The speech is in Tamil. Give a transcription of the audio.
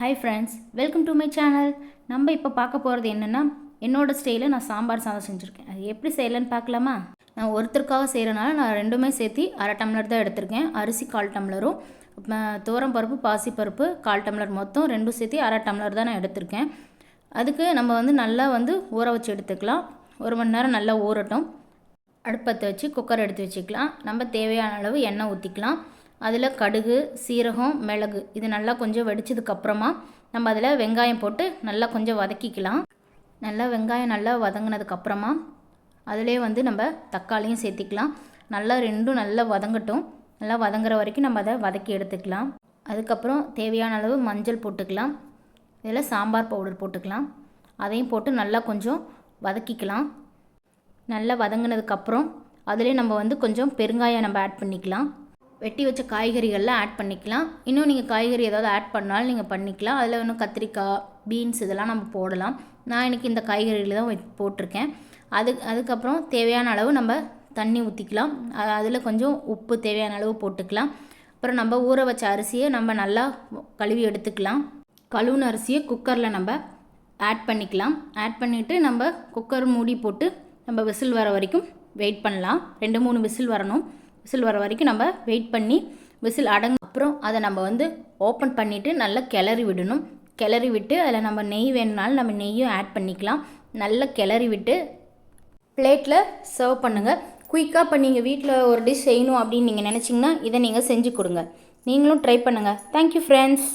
Hi friends, welcome to my channel. நம்ம இப்போ பார்க்க போகிறது என்னென்னா, என்னோடய ஸ்டைலில் நான் சாம்பார் சாதம் செஞ்சுருக்கேன். அது எப்படி செய்யலைன்னு பார்க்கலாமா? நான் ஒருத்தருக்காக செய்கிறனால நான் ரெண்டுமே சேர்த்து அரை டம்ளர் தான் எடுத்திருக்கேன். அரிசி 1/4 டம்ளரும், துவரம் பருப்பு, பாசிப்பருப்பு 1/4 டம்ளர், மொத்தம் ரெண்டும் சேர்த்து அரை டம்ளர் தான் நான் எடுத்திருக்கேன். அதுக்கு நம்ம நல்லா ஊற வச்சு எடுத்துக்கலாம். 1 மணி நேரம் நல்லா ஊறட்டும். அடுப்பத்தை வச்சு குக்கர் எடுத்து வச்சுக்கலாம். நம்ம தேவையான அளவு எண்ணெய் ஊற்றிக்கலாம். அதில் கடுகு, சீரகம், மிளகு இது நல்லா கொஞ்சம் வெடிச்சதுக்கப்புறமா நம்ம அதில் வெங்காயம் போட்டு நல்லா கொஞ்சம் வதக்கிக்கலாம். வெங்காயம் நல்லா வதங்கினதுக்கப்புறமா அதிலே நம்ம தக்காளியும் சேர்த்திக்கலாம். ரெண்டும் நல்லா வதங்கட்டும். நல்லா வதங்குற வரைக்கும் நம்ம அதை வதக்கி எடுத்துக்கலாம். அதுக்கப்புறம் தேவையான அளவு மஞ்சள் போட்டுக்கலாம். இதில் சாம்பார் பவுடர் போட்டுக்கலாம். அதையும் போட்டு நல்லா கொஞ்சம் வதக்கிக்கலாம். நல்லா வதங்கினதுக்கப்புறம் அதிலே நம்ம கொஞ்சம் பெருங்காயம் நம்ம ஆட் பண்ணிக்கலாம். வெட்டி வச்ச காய்கறிகள்லாம் ஆட் பண்ணிக்கலாம். இன்னும் நீங்கள் காய்கறி ஏதாவது ஆட் பண்ணாலும் நீங்கள் பண்ணிக்கலாம். அதில் இன்னும் கத்திரிக்காய், பீன்ஸ் இதெல்லாம் நம்ம போடலாம். நான் இன்றைக்கி இந்த காய்கறிகள் தான் போட்டிருக்கேன். அதுக்கப்புறம் தேவையான அளவு நம்ம தண்ணி ஊற்றிக்கலாம். அதில் கொஞ்சம் உப்பு தேவையான அளவு போட்டுக்கலாம். அப்புறம் நம்ம ஊற வச்ச அரிசியை நம்ம நல்லா கழுவி எடுத்துக்கலாம். கழுவுன அரிசியை குக்கரில் நம்ம ஆட் பண்ணிக்கலாம். ஆட் பண்ணிவிட்டு நம்ம குக்கர் மூடி போட்டு நம்ம விசில் வர வரைக்கும் வெயிட் பண்ணலாம். 2-3 விசில் வரணும். விசில் வர வரைக்கும் நம்ம வெயிட் பண்ணி விசில் அப்புறம் அதை நம்ம ஓப்பன் பண்ணிவிட்டு நல்லா கிளறி விடணும். கிளறி விட்டு அதில் நம்ம நெய் வேணுனாலும் நம்ம நெய்யும் ஆட் பண்ணிக்கலாம். நல்லா கிளறி விட்டு பிளேட்டில் சர்வ் பண்ணுங்கள். குயிக்காக இப்போ நீங்கள் வீட்டில் ஒரு டிஷ் செய்யணும் அப்படின்னு நீங்கள் நினச்சிங்கன்னா இதை நீங்கள் செஞ்சு கொடுங்க. நீங்களும் ட்ரை பண்ணுங்கள். Thank you friends.